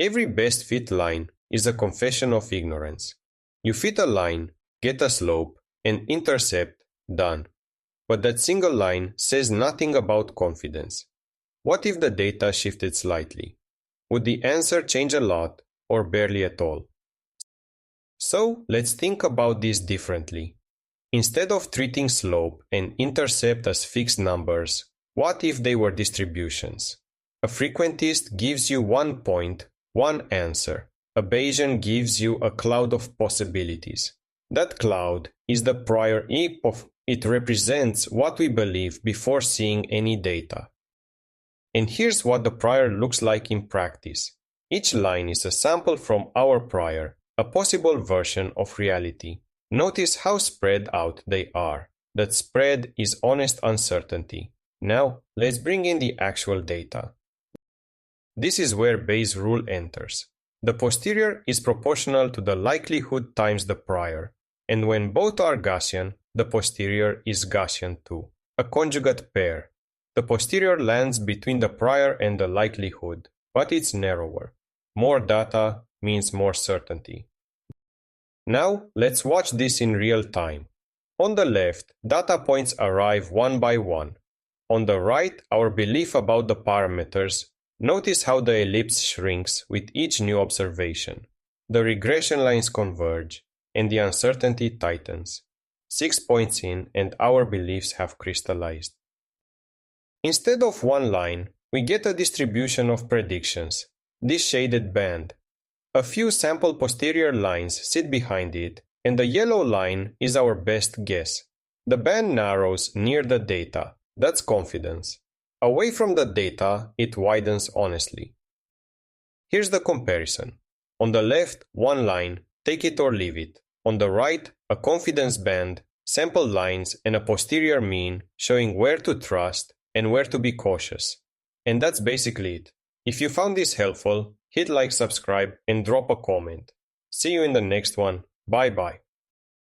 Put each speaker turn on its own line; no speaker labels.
Every best fit line is a confession of ignorance. You fit a line, get a slope, and intercept, done. But that single line says nothing about confidence. What if the data shifted slightly? Would the answer change a lot or barely at all? So let's think about this differently. Instead of treating slope and intercept as fixed numbers, what if they were distributions? A frequentist gives you 1 point, one answer. A Bayesian gives you a cloud of possibilities. That cloud is the prior epoch. It represents what we believe before seeing any data. And here's what the prior looks like in practice. Each line is a sample from our prior, a possible version of reality. Notice how spread out they are. That spread is honest uncertainty. Now, let's bring in the actual data. This is where Bayes' rule enters. The posterior is proportional to the likelihood times the prior, and when both are Gaussian, the posterior is Gaussian too, a conjugate pair. The posterior lands between the prior and the likelihood, but it's narrower. More data means more certainty. Now, let's watch this in real time. On the left, data points arrive one by one. On the right, our belief about the parameters. Notice how the ellipse shrinks with each new observation. The regression lines converge, and the uncertainty tightens. 6 points in, and our beliefs have crystallized. Instead of one line, we get a distribution of predictions, this shaded band. A few sample posterior lines sit behind it, and the yellow line is our best guess. The band narrows near the data, that's confidence. Away from the data, it widens honestly. Here's the comparison. On the left, one line, take it or leave it. On the right, a confidence band, sample lines, and a posterior mean showing where to trust and where to be cautious. And that's basically it. If you found this helpful, hit like, subscribe, and drop a comment. See you in the next one. Bye bye.